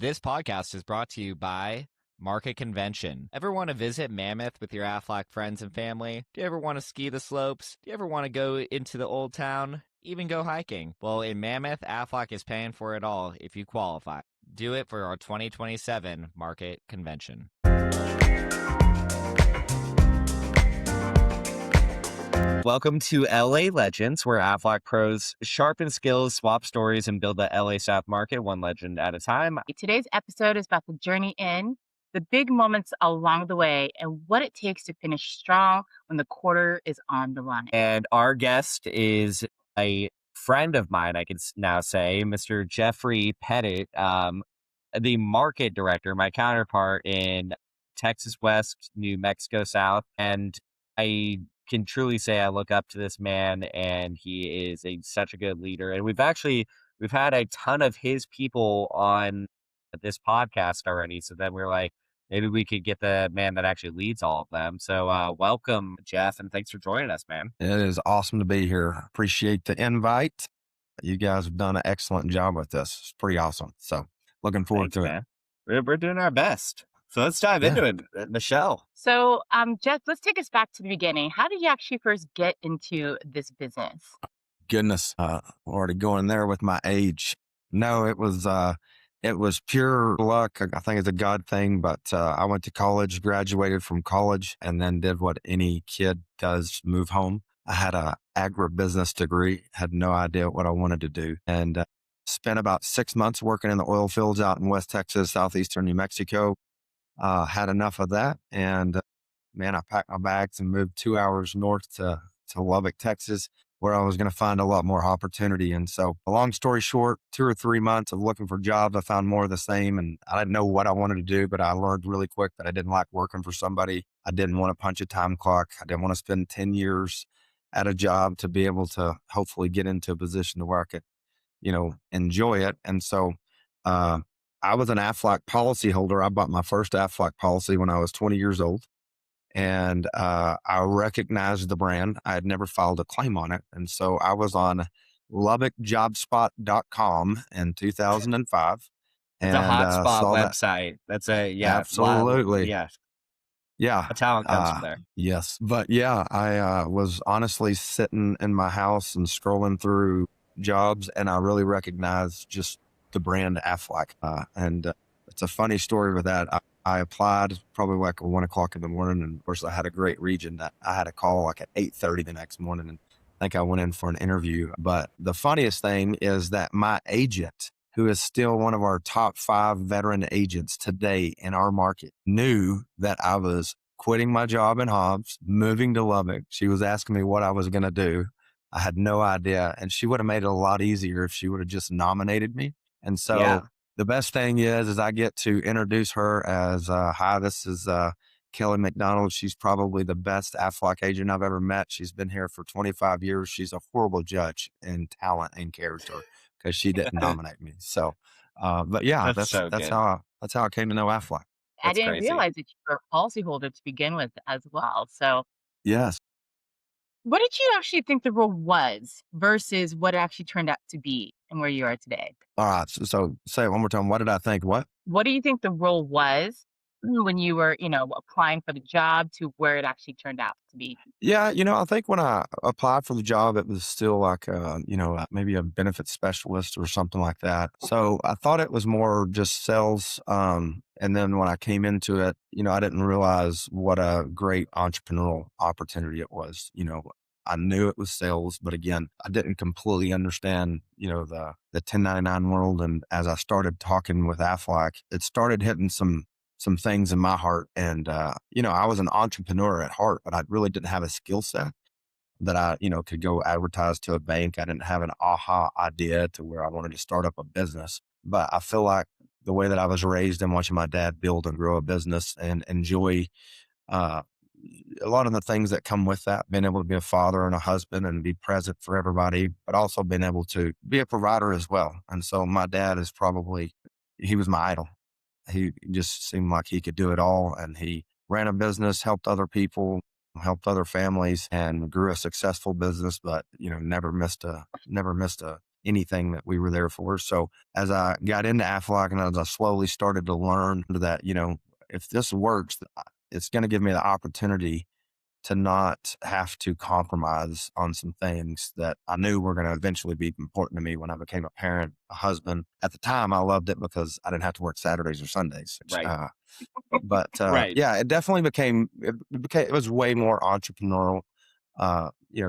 This podcast is brought to you by Market Convention. Ever want to visit Mammoth with your Aflac friends and family? Do you ever want to ski the slopes? Do you ever want to go into the old town? Even go hiking? Well, in Mammoth, Aflac is paying for it all if you qualify. Do it for our 2027 Market Convention. Welcome to LA Legends, where Aflac pros sharpen skills, swap stories, and build the LA South market one legend at a time. Today's episode is about the journey in, the big moments along the way, and what it takes to finish strong when the quarter is on the line. And our guest is a friend of mine, I can now say, Mr. Jeffrey Pettit, the market director, my counterpart in Texas West, New Mexico South. And I can truly say I look up to this man, and he is such a good leader. And we've had a ton of his people on this podcast already. So then we're like, maybe we could get the man that actually leads all of them. So welcome, Jeff, and thanks for joining us, man. It is awesome to be here. Appreciate the invite. You guys have done an excellent job with this. It's pretty awesome. So looking forward to it. We're doing our best. So let's dive into it, Michelle. So, Jeff, let's take us back to the beginning. How did you actually first get into this business? Goodness, already going there with my age. No, it was pure luck. I think it's a God thing, but I went to college, graduated from college, and then did what any kid does, move home. I had an agribusiness degree, had no idea what I wanted to do, and spent about 6 months working in the oil fields out in West Texas, southeastern New Mexico. Had enough of that, and man, I packed my bags and moved 2 hours north to Lubbock, Texas, where I was going to find a lot more opportunity. And so, a long story short, 2 or 3 months of looking for jobs, I found more of the same, and I didn't know what I wanted to do, but I learned really quick that I didn't like working for somebody. I didn't want to punch a time clock. I didn't want to spend 10 years at a job to be able to hopefully get into a position to where I could, enjoy it. And so, I was an Aflac policyholder. I bought my first Aflac policy when I was 20 years old. And I recognized the brand. I had never filed a claim on it. And so I was on LubbockJobspot.com in 2005. It's a hotspot website. That's absolutely. Yeah. A talent comes from there. Yes. But yeah, I was honestly sitting in my house and scrolling through jobs, and I really recognized just the brand Aflac. And it's a funny story with that. I applied probably like 1 o'clock in the morning, and of course I had a great region that I had a call like at 8:30 the next morning, and I think I went in for an interview. But the funniest thing is that my agent, who is still one of our top 5 veteran agents today in our market, knew that I was quitting my job in Hobbs, moving to Lubbock. She was asking me what I was going to do. I had no idea, and she would have made it a lot easier if she would have just nominated me. And so the best thing is I get to introduce her as, hi, this is Kelly McDonald. She's probably the best Aflac agent I've ever met. She's been here for 25 years. She's a horrible judge in talent and character because she didn't nominate me. So, but yeah, that's how I came to know Aflac. I didn't realize that you were a policyholder to begin with as well. So yes. What did you actually think the role was versus what it actually turned out to be and where you are today? All right. So say it one more time. What did I think? What do you think the role was when you were, applying for the job to where it actually turned out to be? Yeah. I think when I applied for the job, it was still like, maybe a benefits specialist or something like that. So I thought it was more just sales. And then when I came into it, I didn't realize what a great entrepreneurial opportunity it was. I knew it was sales, but again, I didn't completely understand, the 1099 world. And as I started talking with Aflac, it started hitting some things in my heart. And, I was an entrepreneur at heart, but I really didn't have a skill set that I, could go advertise to a bank. I didn't have an aha idea to where I wanted to start up a business. But I feel like the way that I was raised and watching my dad build and grow a business and enjoy a lot of the things that come with that, being able to be a father and a husband and be present for everybody, but also being able to be a provider as well. And so my dad he was my idol. He just seemed like he could do it all. And he ran a business, helped other people, helped other families, and grew a successful business, but, never missed a anything that we were there for. So as I got into Aflac and as I slowly started to learn that, if this works, it's going to give me the opportunity to not have to compromise on some things that I knew were going to eventually be important to me when I became a parent, a husband. At the time, I loved it because I didn't have to work Saturdays or Sundays. Right. But Right. yeah, it definitely it was way more entrepreneurial,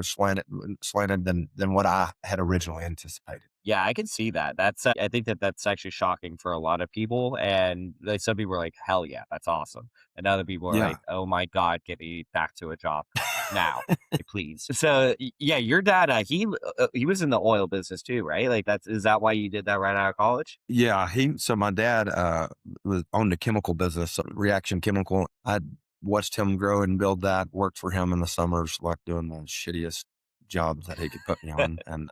slanted than what I had originally anticipated. Yeah, I can see that. I think that's actually shocking for a lot of people. And like some people are like, hell yeah, that's awesome. And other people are Yeah. like, oh my God, get me back to a job now, please. So yeah, your dad, he was in the oil business too, right? Like is that why you did that right out of college? Yeah, so my dad was owned a chemical business, Reaction Chemical. I watched him grow and build that, worked for him in the summers, like doing the shittiest jobs that he could put me on. And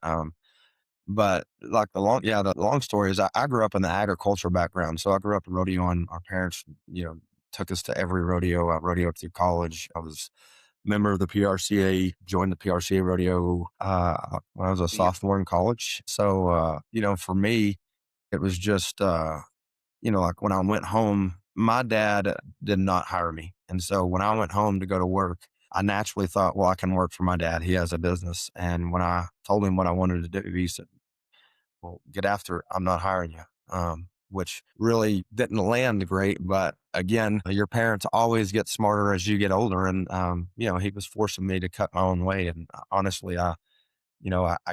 but like the long story is I grew up in the agriculture background. So I grew up rodeoing. Our parents, took us to every rodeo. I rodeoed through college. I was a member of the PRCA, joined the PRCA rodeo when I was a Yeah. sophomore in college. So for me, it was just, like when I went home, my dad did not hire me. And so when I went home to go to work, I naturally thought, well, I can work for my dad. He has a business. And when I told him what I wanted to do, he said, well, get after it. I'm not hiring you. Which really didn't land great. But again, your parents always get smarter as you get older. And, he was forcing me to cut my own way. And honestly, I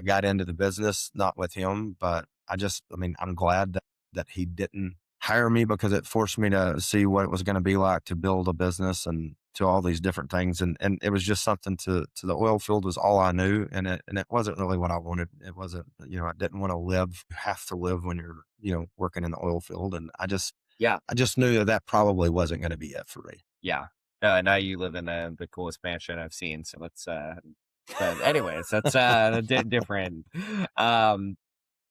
got into the business, not with him, but I'm glad that he didn't hire me because it forced me to see what it was going to be like to build a business and to all these different things. And it was just something to the oil field was all I knew. And it wasn't really what I wanted. It wasn't, I didn't want to live, have to live when you're, working in the oil field. And Yeah. I just knew that probably wasn't going to be it for me. Yeah. Now you live in the coolest mansion I've seen. So but anyways, that's different. Um,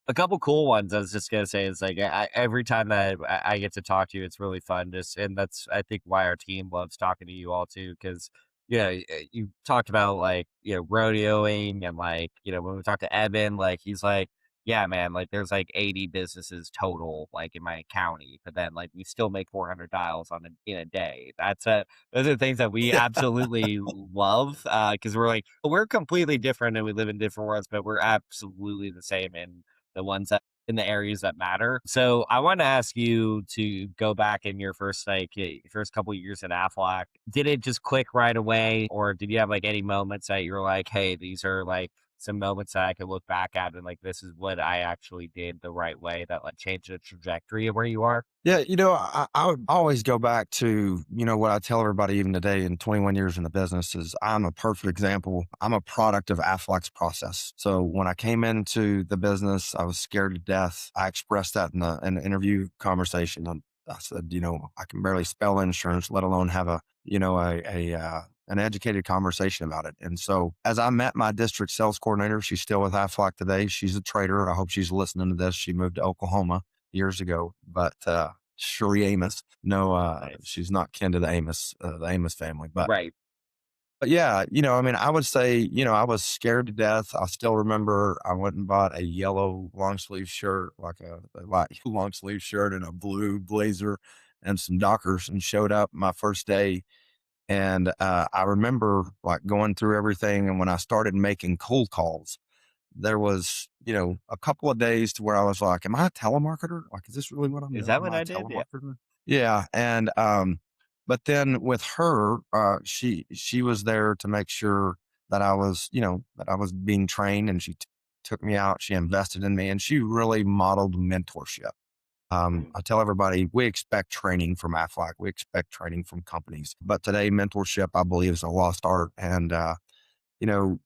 A couple cool ones I was just gonna say is like every time that I get to talk to you, it's really fun. And that's I think why our team loves talking to you all too, because you talked about like rodeoing and like when we talked to Evan, like he's like, yeah, man, like there's like 80 businesses total like in my county, but then like we still make 400 dials in a day. Those are things that we absolutely love because we're like we're completely different and we live in different worlds, but we're absolutely the same in the ones that in the areas that matter. So I want to ask you to go back in your first couple years at Aflac. Did it just click right away, or did you have like any moments that you're like, hey, these are like some moments that I could look back at and like this is what I actually did the right way that like changed the trajectory of where you are? Yeah, I would always go back to, what I tell everybody even today in 21 years in the business is I'm a perfect example. I'm a product of Aflac's process. So when I came into the business, I was scared to death. I expressed that in the interview conversation. I said, I can barely spell insurance, let alone have an educated conversation about it. And so as I met my district sales coordinator, she's still with Aflac today. She's a trader. I hope she's listening to this. She moved to Oklahoma years ago, but Sheree Amos. No, Nice. she's not kin to the Amos family. Right. But yeah, I would say, I was scared to death. I still remember I went and bought a yellow long sleeve shirt, like a light long sleeve shirt and a blue blazer and some Dockers and showed up my first day. And I remember like going through everything. And when I started making cold calls, there was, a couple of days to where I was like, am I a telemarketer? Like, is this really what I'm Is doing? that Am what I a I did? Yeah. telemarketer? Yeah. And, but then with her, she was there to make sure that that I was being trained and she took me out. She invested in me and she really modeled mentorship. Mm. I tell everybody we expect training from Aflac. We expect training from companies, but today mentorship, I believe, is a lost art. And,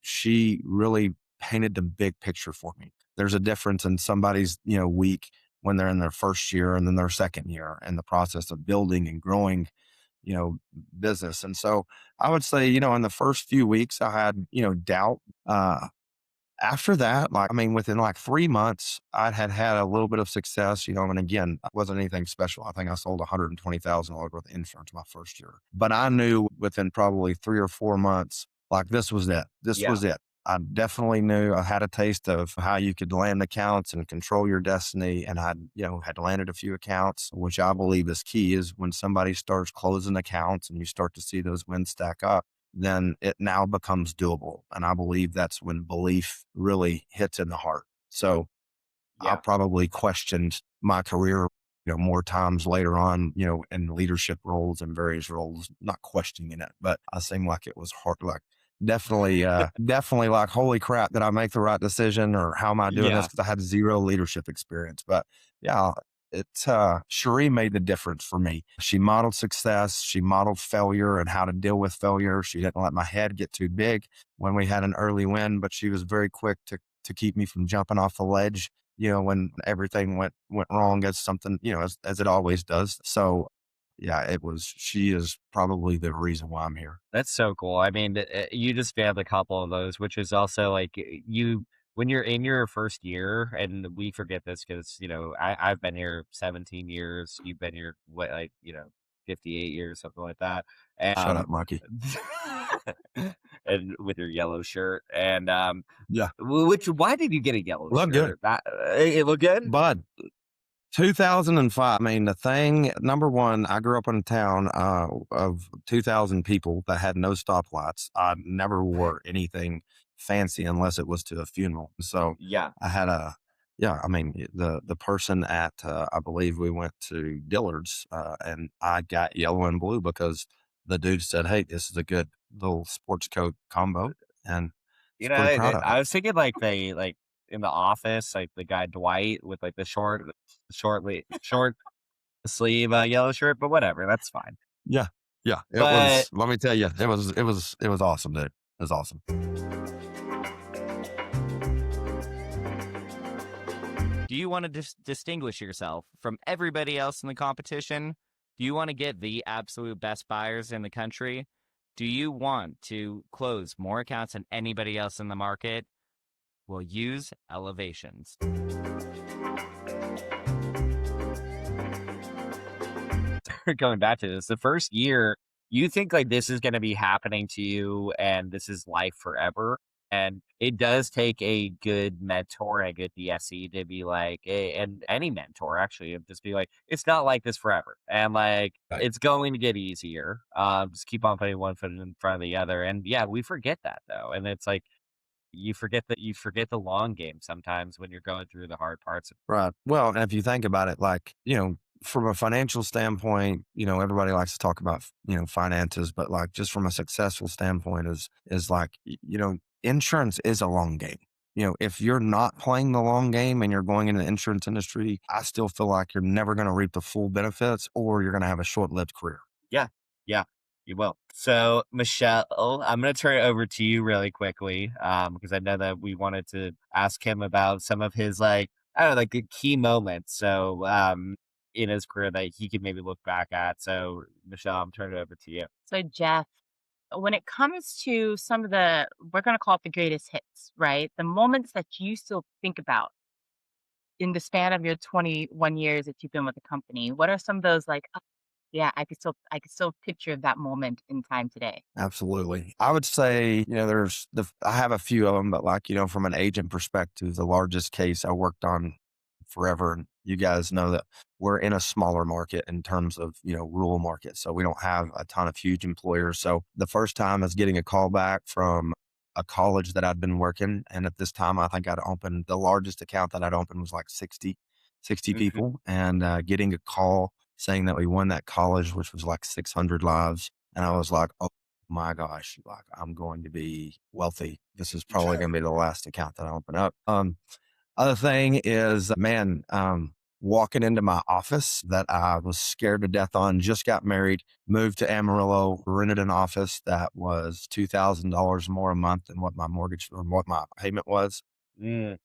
she really painted the big picture for me. There's a difference in somebody's, week when they're in their first year and then their second year and the process of building and growing, you know, business. And so I would say, in the first few weeks, I had, doubt. After that, within like 3 months, I had a little bit of success, and again, it wasn't anything special. I think I sold $120,000 worth of insurance my first year, but I knew within probably 3 or 4 months, like this was it. This Yeah. was it. I definitely knew I had a taste of how you could land accounts and control your destiny. And I, had landed a few accounts, which I believe is key is when somebody starts closing accounts and you start to see those wins stack up, then it now becomes doable. And I believe that's when belief really hits in the heart. So I Yeah. probably questioned my career, more times later on, in leadership roles and various roles, not questioning it, but I seemed like it was hard, like definitely like, holy crap, did I make the right decision or how am I doing this? Yeah. Cause I had zero leadership experience, but yeah, Cherie made the difference for me. She modeled success. She modeled failure and how to deal with failure. She didn't let my head get too big when we had an early win, but she was very quick to keep me from jumping off the ledge, when everything went wrong as something, as it always does. So yeah, she is probably the reason why I'm here. That's so cool. I mean, you just failed a couple of those, which is also like you when you're in your first year, and we forget this because I've been here 17 years. You've been here what, like 58 years, something like that. Shut Um, up, Marky. and with your yellow shirt, and Yeah. which why did you get a yellow Look good. shirt? That it looked good. Bud, 2005. I mean, the thing, number one, I grew up in a town of 2,000 people that had no stoplights. I never wore anything fancy unless it was to a funeral. So Yeah. I had yeah, I mean, the person at, I believe we went to Dillard's and I got yellow and blue because the dude said, hey, this is a good little sports coat combo. And I was pretty proud of it. I was thinking like in the office, like the guy Dwight with like the short sleeve yellow shirt, but whatever, that's fine. Yeah. Yeah. It But was, let me tell you, it was awesome, dude. It was awesome. Do you want to distinguish yourself from everybody else in the competition? Do you want to get the absolute best buyers in the country? Do you want to close more accounts than anybody else in the market? Well, use elevations. going back to this, the first year, you think like this is going to be happening to you and this is life forever. And it does take a good mentor, a good DSE to be like, and any mentor actually, of just be like, it's not like this forever. And like, Right. it's going to get easier. Just keep on putting one foot in front of the other. And yeah, we forget that though. And it's like, you forget the long game sometimes when you're going through the hard parts. Right. Well, and if you think about it, like, from a financial standpoint, everybody likes to talk about, finances, but like just from a successful standpoint is like, insurance is a long game. If you're not playing the long game and you're going into the insurance industry, I still feel like you're never going to reap the full benefits or you're going to have a short-lived career. Yeah, yeah, you will. So, Michelle, I'm going to turn it over to you really quickly because I know that we wanted to ask him about some of his like I don't know, like the key moments. So, in his career that he could maybe look back at. So, Michelle, I'm turning it over to you. So, Jeff, when it comes to some of the, we're going to call it the greatest hits, right? The moments that you still think about in the span of your 21 years that you've been with the company, what are some of those like, "Oh, yeah, I could still picture that moment in time today." Absolutely. I would say, I have a few of them, but like, from an agent perspective, the largest case I worked on forever. And you guys know that we're in a smaller market in terms of, rural market. So we don't have a ton of huge employers. So the first time I was getting a call back from a college that I'd been working. And at this time, I think I'd opened the largest account that I'd opened was like 60 Mhm. people and getting a call saying that we won that college, which was like 600 lives. And I was like, oh my gosh, like I'm going to be wealthy. This is probably going to be the last account that I open up. Other thing is, man, walking into my office that I was scared to death on, just got married, moved to Amarillo, rented an office that was $2,000 more a month than what my mortgage or what my payment was. Mm.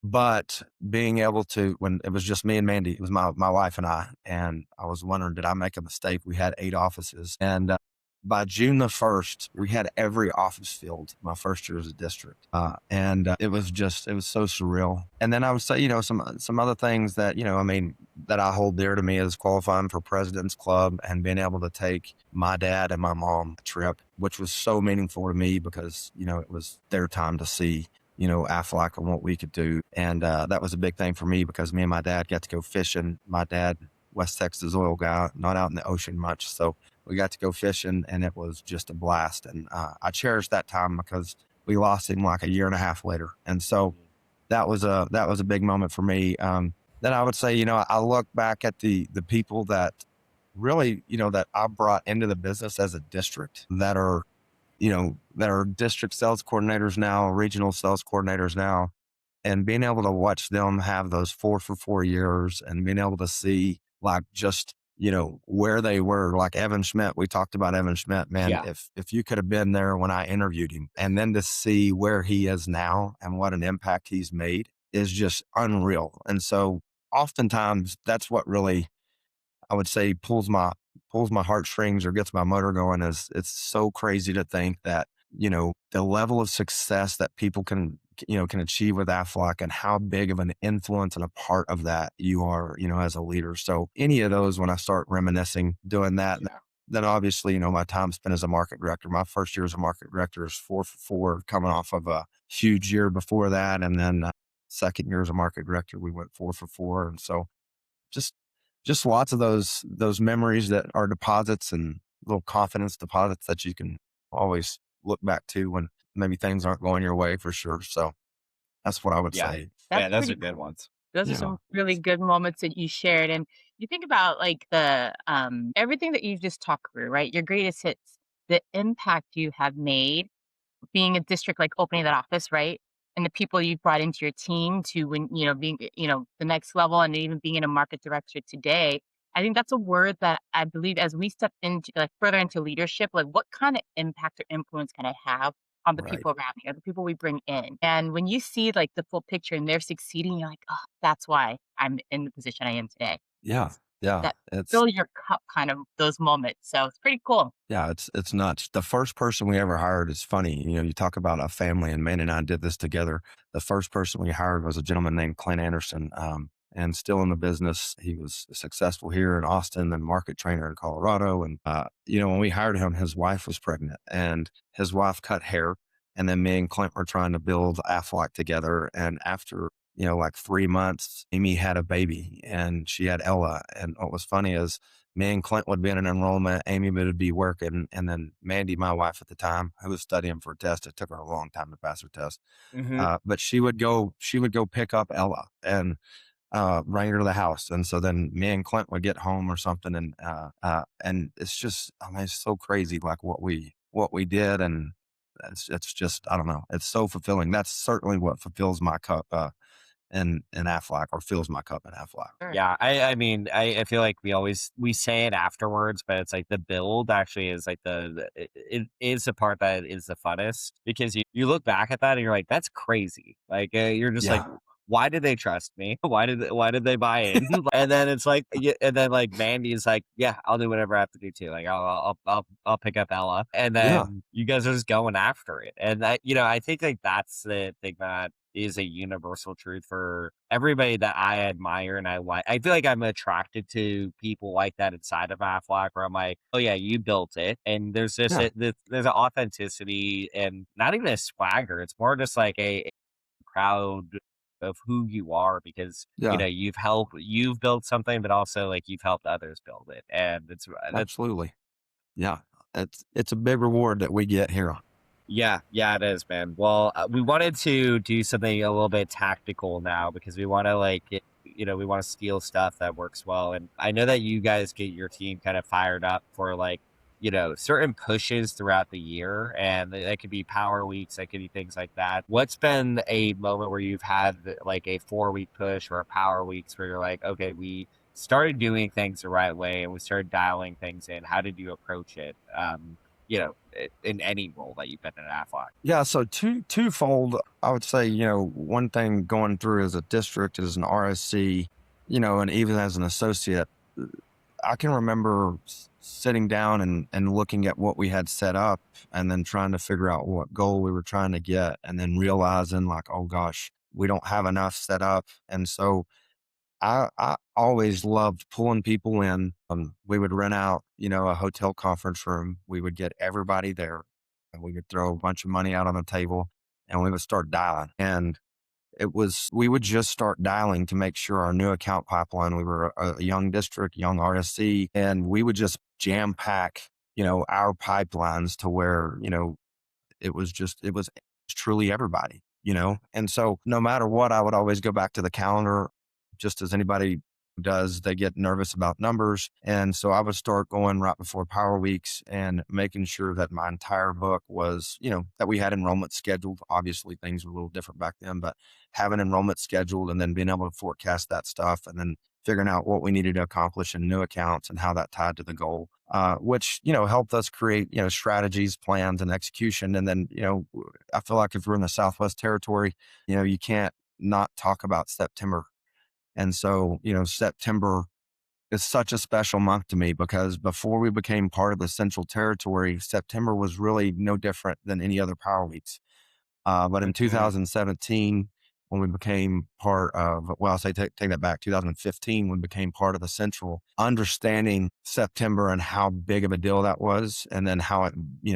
But being able to, when it was just me and Mandy, it was my wife and I was wondering, did I make a mistake? We had 8 offices and by June the 1st, we had every office filled my first year as a district. And it was so surreal. And then I would say, some other things that, I mean, that I hold dear to me is qualifying for President's Club and being able to take my dad and my mom a trip, which was so meaningful to me because, it was their time to see, Aflac and what we could do. And that was a big thing for me because me and my dad got to go fishing. My dad, West Texas oil guy, not out in the ocean much. So we got to go fishing and it was just a blast. And I cherished that time because we lost him like a year and a half later. And so that was a big moment for me. Then I would say, I look back at the people that really, that I brought into the business as a district that are district sales coordinators now, regional sales coordinators now, and being able to watch them have those 4 for 4 years and being able to see like just, where they were, like Evan Schmidt, we talked about Evan Schmidt, man, Yeah. if you could have been there when I interviewed him and then to see where he is now and what an impact he's made is just unreal. And so oftentimes that's what really, I would say pulls my heartstrings or gets my motor going is it's so crazy to think that, the level of success that people can achieve with Aflac and how big of an influence and a part of that you are, as a leader. So any of those, when I start reminiscing doing that, then obviously, my time spent as a market director, my first year as a market director is 4 for 4 coming off of a huge year before that. And then second year as a market director, we went 4 for 4. And so just lots of those memories that are deposits and little confidence deposits that you can always look back to when maybe things aren't going your way for sure. So that's what I would Yeah. say. That's Yeah, those are pretty good cool. ones. Those are Yeah. some really good moments that you shared. And you think about like the everything that you've just talked through, right? Your greatest hits, the impact you have made being a district, like opening that office, right? And the people you brought into your team to when, being, the next level and even being in a market director today. I think that's a word that I believe as we step into like further into leadership, like what kind of impact or influence can I have on the Right. people around me or the people we bring in? And when you see like the full picture and they're succeeding, you're like, oh, that's why I'm in the position I am today. Yeah. Yeah. That It's fill your cup kind of those moments. So it's pretty cool. Yeah, it's nuts. The first person we ever hired is funny. You talk about a family, and Manny and I did this together. The first person we hired was a gentleman named Clint Anderson, and still in the business. He was successful here in Austin and market trainer in Colorado. And when we hired him, his wife was pregnant, and his wife cut hair. And then me and Clint were trying to build Aflac together. And after like 3 months, Amy had a baby, and she had Ella. And what was funny is me and Clint would be in an enrollment, Amy would be working, and then Mandy, my wife at the time, who was studying for a test, it took her a long time to pass her test. Hmm. But she would go pick up Ella and bring her to the house. And so then me and Clint would get home or something, and it's just, I mean, it's so crazy, like what we did, and it's just, I don't know, it's so fulfilling. That's certainly what fulfills my cup in Aflac, or fills my cup in Aflac. Sure. Yeah, I mean, I feel like we say it afterwards, but it's like the build actually is like it is the part that is the funnest because you look back at that and you're like, that's crazy. Like you're just like, Yeah. why did they trust me? Why did they buy in? And then it's like, and then like Mandy's like, yeah, I'll do whatever I have to do too. Like I'll pick up Ella, and Yeah. then you guys are just going after it. And I think like that's the thing that is a universal truth for everybody that I admire and I like. I feel like I'm attracted to people like that inside of Aflac, where I'm like, oh yeah, you built it, and there's just Yeah. there's an authenticity and not even a swagger. It's more just like a proud of who you are because Yeah. you've built something, but also like you've helped others build it, and that's Absolutely. Yeah. It's a big reward that we get here. yeah, it is, man. Well, we wanted to do something a little bit tactical now because we want to we want to steal stuff that works well. And I know that you guys get your team kind of fired up for like, certain pushes throughout the year, and that could be power weeks, that could be things like that. What's been a moment where you've had like a 4 week push or a power weeks where you're like, okay, we started doing things the right way and we started dialing things in. How did you approach it? In any role that you've been in Aflac. Yeah. So twofold, I would say, one thing going through as a district as an RSC, and even as an associate, I can remember sitting down and looking at what we had set up and then trying to figure out what goal we were trying to get and then realizing like, oh gosh, we don't have enough set up. And so I always loved pulling people in. We would rent out, a hotel conference room. We would get everybody there and we would throw a bunch of money out on the table and we would start dialing. And we would just start dialing to make sure our new account pipeline, we were a young district, young RSC, and we would just jam pack, our pipelines to where, it was truly everybody, And so no matter what, I would always go back to the calendar, just as anybody does. They get nervous about numbers. And so I would start going right before Power Weeks and making sure that my entire book was, that we had enrollment scheduled. Obviously things were a little different back then, but having enrollment scheduled and then being able to forecast that stuff and then figuring out what we needed to accomplish in new accounts and how that tied to the goal, which, helped us create, strategies, plans, and execution. And then, I feel like if we're in the Southwest Territory, you can't not talk about September. And so, September is such a special month to me because before we became part of the Central Territory, September was really no different than any other Power Weeks. But in Mhm. 2017, when we became part of, well, I'll say take that back, 2015, when we became part of the Central, understanding September and how big of a deal that was, and then how it,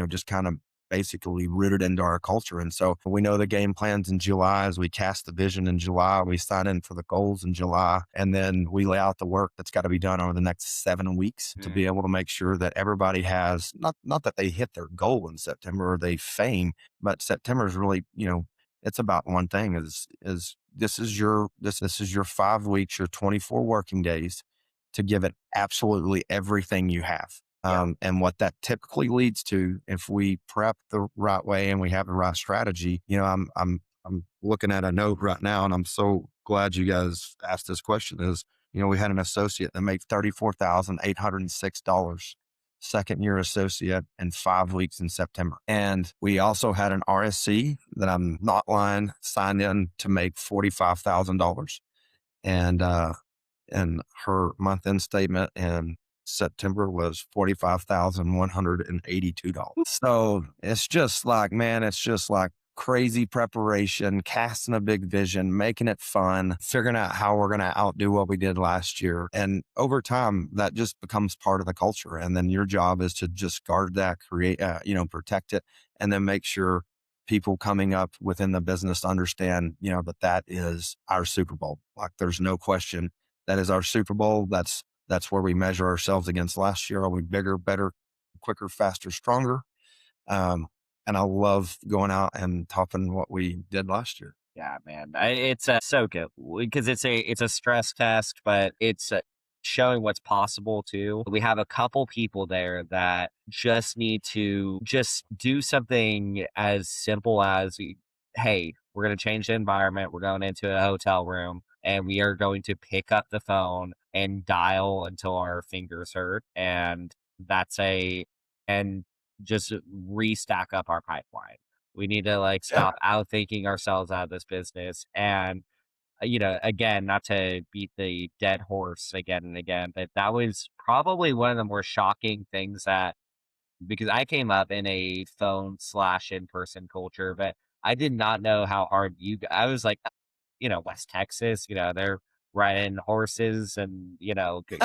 just kind of basically rooted into our culture. And so we know the game plans in July as we cast the vision in July, we sign in for the goals in July, and then we lay out the work that's got to be done over the next 7 weeks to be able to make sure that everybody has, not that they hit their goal in September or they fame, but September is really, it's about one thing is this is your 5 weeks, your 24 working days to give it absolutely everything you have. Yeah. And what that typically leads to, if we prep the right way and we have the right strategy, I'm looking at a note right now, and I'm so glad you guys asked this question. Is we had an associate that made $34,806, second year associate, in 5 weeks in September. And we also had an RSC that I'm not lying signed in to make $45,000, and her month end statement in September was $45,182. So it's just like, man, it's just like crazy preparation, casting a big vision, making it fun, figuring out how we're going to outdo what we did last year. And over time, that just becomes part of the culture. And then your job is to just guard that, create, protect it, and then make sure people coming up within the business understand, that is our Super Bowl. Like there's no question that is our Super Bowl. That's where we measure ourselves against last year. Are we bigger, better, quicker, faster, stronger? And I love going out and topping what we did last year. Yeah, man, it's so good because it's a stress test, but it's showing what's possible too. We have a couple people there that just need to just do something as simple as, hey, we're going to change the environment. We're going into a hotel room and we are going to pick up the phone and dial until our fingers hurt, and that's a and just restack up our pipeline. We need to like Yeah. stop outthinking ourselves out of this business. And, again, not to beat the dead horse again and again, but that was probably one of the more shocking things because I came up in a phone slash in person culture, but I did not know how hard I was like, West Texas, they're riding horses and,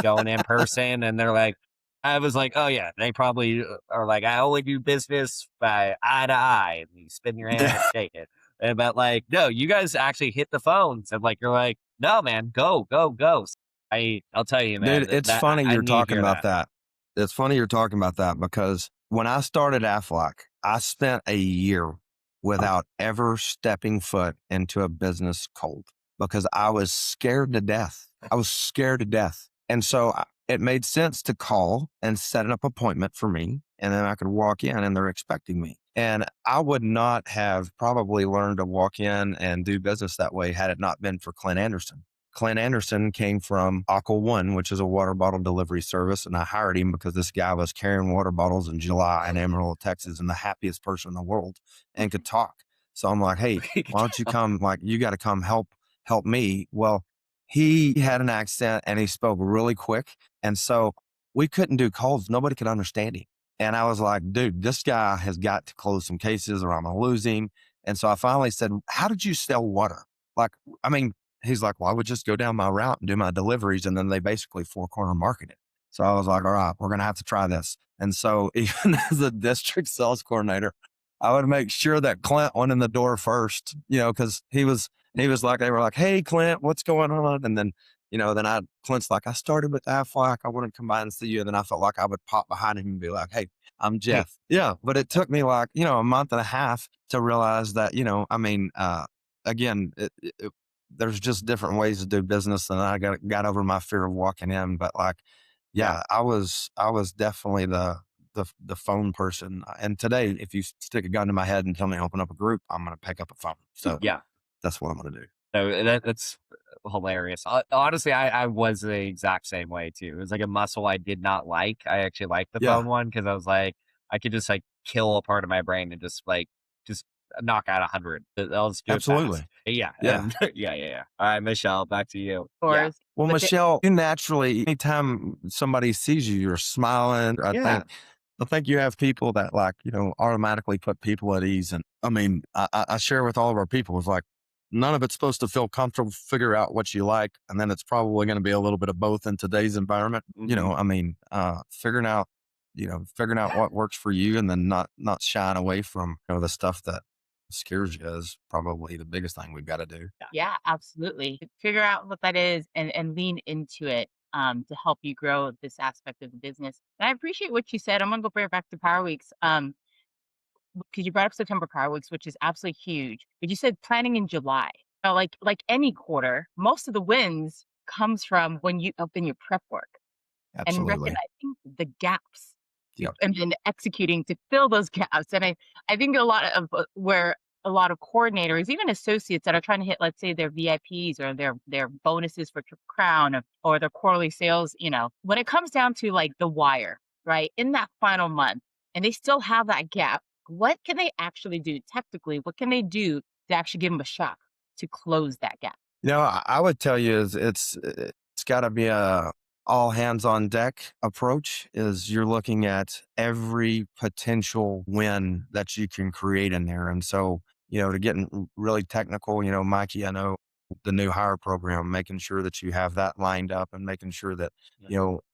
going in person. And they're like, I was like, oh yeah, they probably are like, I only do business by eye to eye. And you spin your hand and Yeah. shake it. But like, no, you guys actually hit the phones and like, you're like, no, man, go, go, go. I'll tell you, man, Dude, it's that funny I you're need to talking hear about that. that. It's funny you're talking about that because when I started Aflac, I spent a year without ever stepping foot into a business cold because I was scared to death. I was scared to death. And so it made sense to call and set an appointment for me. And then I could walk in and they're expecting me. And I would not have probably learned to walk in and do business that way had it not been for Clint Anderson. Clint Anderson came from Aqua One, which is a water bottle delivery service. And I hired him because this guy was carrying water bottles in July in Amarillo, Texas, and the happiest person in the world and could talk. So I'm like, hey, why don't you come? Like, you got to come help me. Well, he had an accent and he spoke really quick. And so we couldn't do calls. Nobody could understand him. And I was like, dude, this guy has got to close some cases or I'm going to lose him. And so I finally said, how did you sell water? Like, I mean, he's like, well, I would just go down my route and do my deliveries. And then they basically four corner market it. So I was like, all right, we're going to have to try this. And so even as a district sales coordinator, I would make sure that Clint went in the door first, cause he was like, they were like, hey, Clint, what's going on? And then, Clint's like, I started with Aflac. I want to come by and see you. And then I felt like I would pop behind him and be like, hey, I'm Jeff. Yeah. But it took me like, a month and a half to realize that, again, there's just different ways to do business. And I got over my fear of walking in, but like, yeah, I was definitely the phone person. And today, if you stick a gun to my head and tell me to open up a group, I'm going to pick up a phone. So Yeah. that's what I'm going to do. So that's hilarious. Honestly, I was the exact same way too. It was like a muscle I did not like. I actually liked the phone one because I was like, I could just like kill a part of my brain and just knock out 100. I'll just do it Absolutely. fast. Yeah. Yeah. And, yeah. All right, Michelle, back to you. Of course. Well, But Michelle, you naturally, anytime somebody sees you, you're smiling. I think you have people that automatically put people at ease. And I mean, I share with all of our people, it's like, none of it's supposed to feel comfortable, figure out what you like. And then it's probably going to be a little bit of both in today's environment. Figuring out what works for you and then not shying away from, the stuff that scares you is probably the biggest thing we've got to do. yeah, absolutely. Figure out what that is and lean into it to help you grow this aspect of the business. And I appreciate what you said. I'm gonna go bring it back to Power Weeks. Because you brought up September Power Weeks, which is absolutely huge. But you said planning in July. Now, like any quarter, most of the wins comes from when you up in your prep work and Absolutely. recognizing the gaps Yep. and then executing to fill those gaps. And I think a lot of where a lot of coordinators, even associates that are trying to hit, let's say, their VIPs or their bonuses for Triple Crown or their quarterly sales, when it comes down to like the wire, right, in that final month, and they still have that gap, what can they actually do technically? What can they do to actually give them a shot to close that gap? I would tell you is it's got to be a all hands on deck approach. Is you're looking at every potential win that you can create in there. And so, to get really technical, Mikey, I know the new hire program, making sure that you have that lined up and making sure that,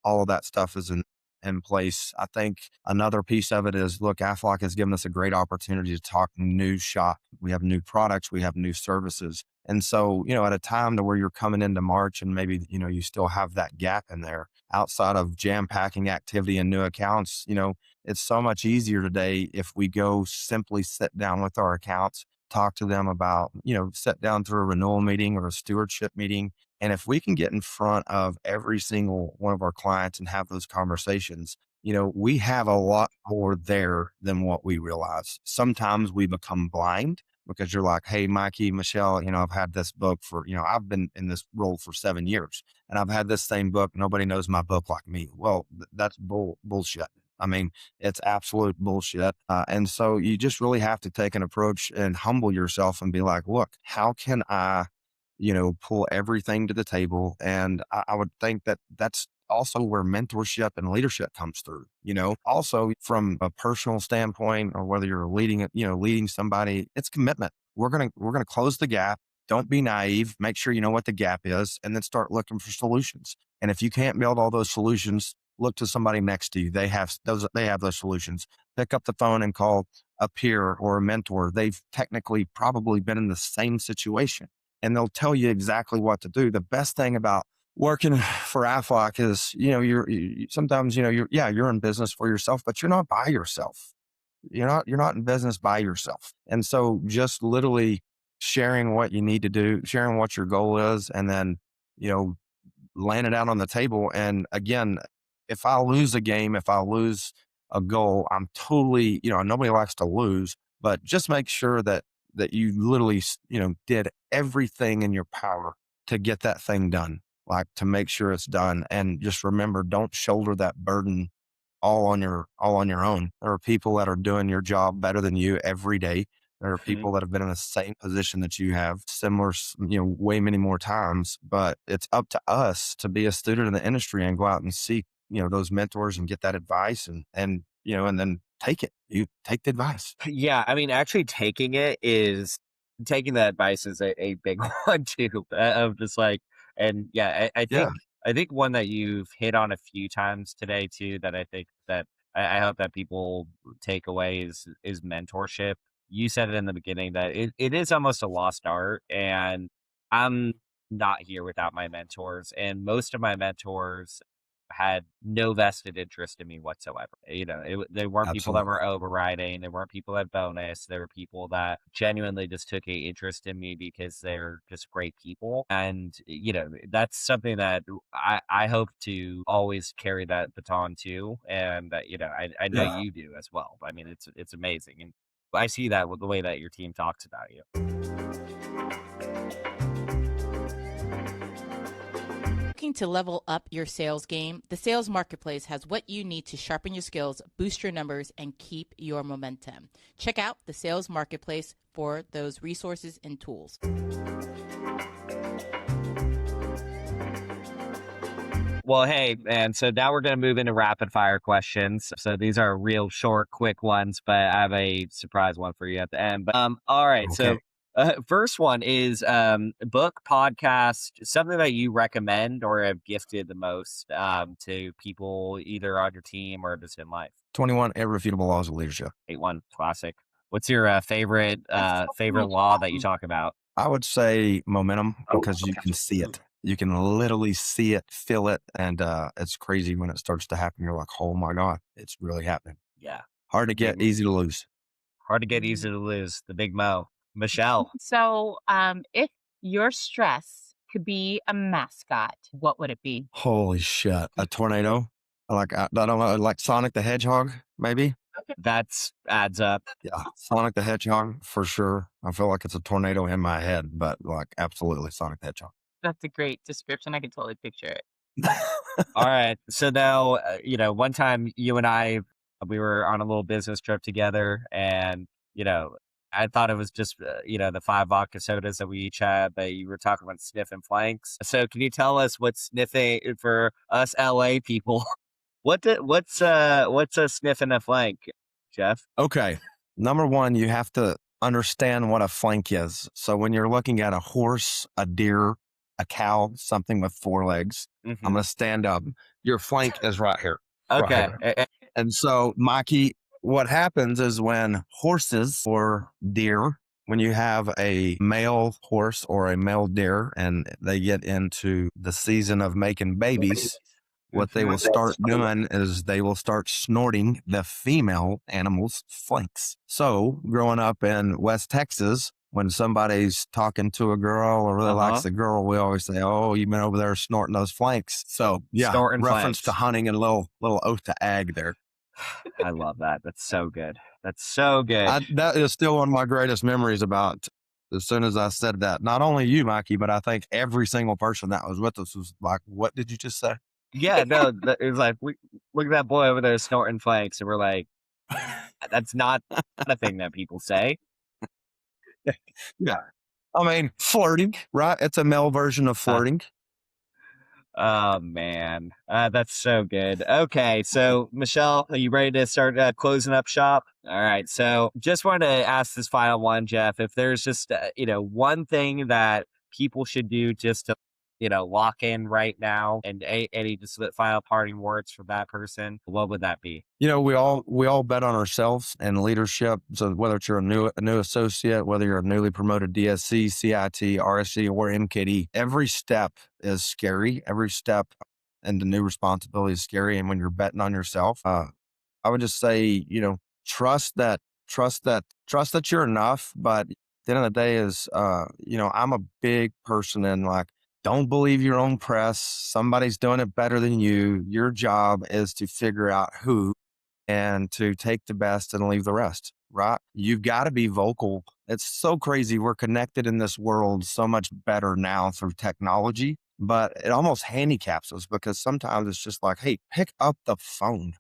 all of that stuff is in place. I think another piece of it is, look, Aflac has given us a great opportunity to talk new shop. We have new products, we have new services. And so, at a time to where you're coming into March and maybe, you still have that gap in there outside of jam packing activity and new accounts, it's so much easier today if we go simply sit down with our accounts, talk to them about, sit down through a renewal meeting or a stewardship meeting. And if we can get in front of every single one of our clients and have those conversations, we have a lot more there than what we realize. Sometimes we become blind because you're like, hey, Mikey, Michelle, I've had this book for, I've been in this role for 7 years and I've had this same book. Nobody knows my book like me. Well, that's bullshit. I mean, it's absolute bullshit. And so you just really have to take an approach and humble yourself and be like, look, how can I, pull everything to the table? And I would think that that's also where mentorship and leadership comes through, also from a personal standpoint, or whether you're leading somebody, it's commitment. We're going to close the gap. Don't be naive. Make sure you know what the gap is and then start looking for solutions. And if you can't build all those solutions, look to somebody next to you. They have those solutions. Pick up the phone and call a peer or a mentor. They've technically probably been in the same situation and they'll tell you exactly what to do. The best thing about working for Aflac is, sometimes, you're in business for yourself, but you're not by yourself. You're not in business by yourself. And so just literally sharing what you need to do, sharing what your goal is, and then, laying it out on the table. And again, if I lose a game, if I lose a goal, I'm totally, nobody likes to lose, but just make sure that you literally, did everything in your power to get that thing done, like to make sure it's done. And just remember, don't shoulder that burden all on your own. There are people that are doing your job better than you every day. There are people that have been in the same position that you have, similar, way many more times, but it's up to us to be a student in the industry and go out and seek those mentors and get that advice and and then take it. You take the advice. Yeah, I mean, actually taking that advice is a big one too. Of just like, and yeah, Yeah, I think one that you've hit on a few times today too. That I think that I hope that people take away is mentorship. You said it in the beginning that it is almost a lost art, and I'm not here without my mentors, and most of my mentors had no vested interest in me whatsoever. They weren't people that absolutely. were overriding. They weren't people that bonus. They were people that genuinely just took a interest in me because they're just great people. And, that's something that I hope to always carry that baton to. And, I know Yeah. you do as well. I mean, it's amazing. And I see that with the way that your team talks about you. Looking to level up your sales game? The Sales Marketplace has what you need to sharpen your skills, boost your numbers, and keep your momentum. Check out the Sales Marketplace for those resources and tools. Well, hey, and so now we're going to move into rapid fire questions. So these are real short, quick ones, but I have a surprise one for you at the end. But all right. Okay. So first one is book, podcast, something that you recommend or have gifted the most to people either on your team or just in life. 21 Irrefutable Laws of Leadership. 8-1 classic. What's your favorite That's so favorite much law that you fun. talk about? I would say momentum because you can see it. You can literally see it, feel it, and it's crazy when it starts to happen. You're like, oh my God, it's really happening. Yeah. Hard to get, easy to lose. Hard to get, easy to lose. The big Mo. Michelle. So, if your stress could be a mascot, what would it be? Holy shit. A tornado? I don't know, like Sonic the Hedgehog, maybe? That's adds up. Yeah. Sonic the Hedgehog for sure. I feel like it's a tornado in my head, but like absolutely Sonic the Hedgehog. That's a great description. I can totally picture it. All right. So now, one time you and I, we were on a little business trip together, and I thought it was just the 5 vodka sodas that we each had, but you were talking about sniffing flanks. So can you tell us what sniffing for us LA people? What's a sniffing a flank, Jeff? Okay. Number one, you have to understand what a flank is. So when you're looking at a horse, a deer, a cow, something with 4 legs, I'm going to stand up. Your flank is right here. Right Okay. here. And so, Mikey, what happens is when horses or deer, when you have a male horse or a male deer and they get into the season of making babies, what they will start doing is they will start snorting the female animal's flanks. So growing up in West Texas, when somebody's talking to a girl or really likes the girl, we always say, "Oh, you've been over there snorting those flanks." So yeah, Snorting reference flanks. to hunting and a little oath to ag there. I love that. That's so good. That's so good. That is still one of my greatest memories about as soon as I said that. Not only you, Mikey, but I think every single person that was with us was like, "What did you just say?" Yeah, no, it was like, look at that boy over there snorting flanks, and we're like, that's not a thing that people say. Yeah. I mean, flirting, right? It's a male version of flirting. Oh man, that's so good. Okay, so Michelle, are you ready to start closing up shop? All right, so just wanted to ask this final one, Jeff. If there's just one thing that people should do just to lock in right now, and any just final parting words for that person, what would that be? We all bet on ourselves and leadership. So whether it's you're a new associate, whether you're a newly promoted DSC, CIT, RSC, or MKD, every step is scary. Every step and the new responsibility is scary. And when you're betting on yourself, I would just say, trust that you're enough. But at the end of the day is, I'm a big person in like, don't believe your own press. Somebody's doing it better than you. Your job is to figure out who and to take the best and leave the rest, right? You've got to be vocal. It's so crazy. We're connected in this world so much better now through technology, but it almost handicaps us because sometimes it's just like, hey, pick up the phone,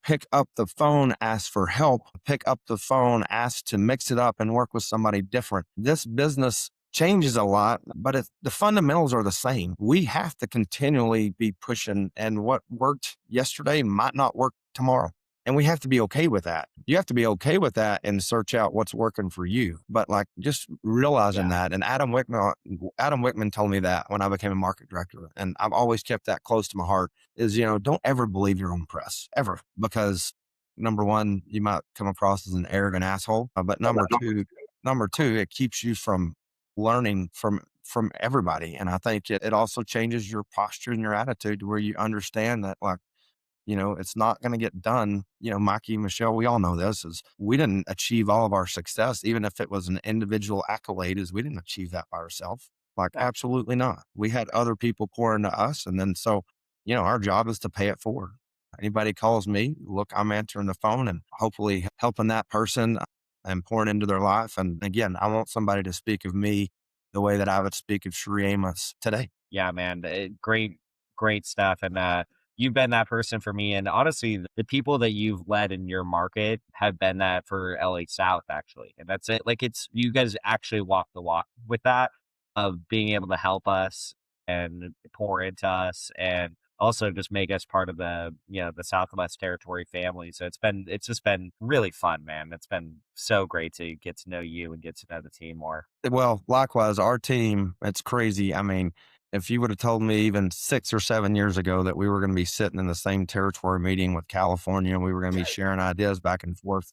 pick up the phone, ask for help, pick up the phone, ask to mix it up and work with somebody different. This business changes a lot, but the fundamentals are the same. We have to continually be pushing, and what worked yesterday might not work tomorrow. And we have to be okay with that. You have to be okay with that and search out what's working for you. But like just realizing that, and Adam Wickman told me that when I became a market director, and I've always kept that close to my heart, is, don't ever believe your own press, ever. Because number one, you might come across as an arrogant asshole. But number two, it keeps you from learning from everybody. And I think it also changes your posture and your attitude to where you understand that, like, it's not going to get done. Mikey, Michelle, we all know this, is we didn't achieve all of our success, even if it was an individual accolade, is we didn't achieve that by ourselves. Like, absolutely not. We had other people pour into us. And then, so, our job is to pay it forward. Anybody calls me, look, I'm answering the phone and hopefully helping that person and pouring into their life. And again, I want somebody to speak of me the way that I would speak of Sheree Amos today. Yeah, man. Great stuff. And you've been that person for me. And honestly, the people that you've led in your market have been that for LA South, actually. And that's it. Like, you guys actually walk the walk with that, of being able to help us and pour into us, and also just make us part of the Southwest Territory family. So it's just been really fun, man. It's been so great to get to know you and get to know the team more. Well, likewise, our team, it's crazy. I mean, if you would have told me even 6 or 7 years ago that we were going to be sitting in the same territory meeting with California and we were going to be sharing ideas back and forth,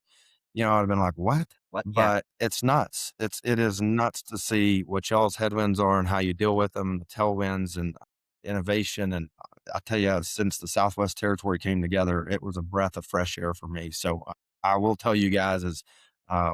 I'd have been like, what? What? But it's nuts. It is nuts to see what y'all's headwinds are and how you deal with them, the tailwinds and innovation. And I tell you, since the Southwest Territory came together, it was a breath of fresh air for me. So I will tell you guys is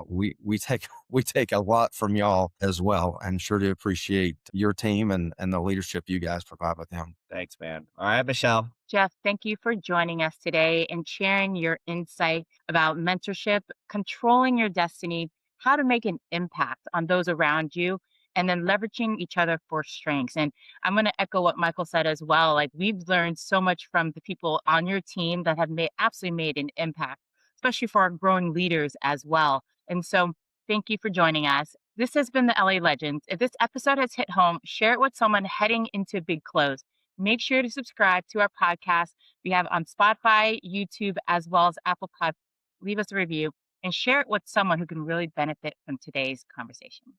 we take a lot from y'all as well, and sure to appreciate your team and the leadership you guys provide with them. Thanks, man. All right, Michelle. Jeff, thank you for joining us today and sharing your insight about mentorship, controlling your destiny, how to make an impact on those around you, and then leveraging each other for strengths. And I'm going to echo what Michael said as well. Like, we've learned so much from the people on your team that have absolutely made an impact, especially for our growing leaders as well. And so thank you for joining us. This has been the LA Legends. If this episode has hit home, share it with someone heading into a big close. Make sure to subscribe to our podcast. We have on Spotify, YouTube, as well as Apple Pod. Leave us a review and share it with someone who can really benefit from today's conversation.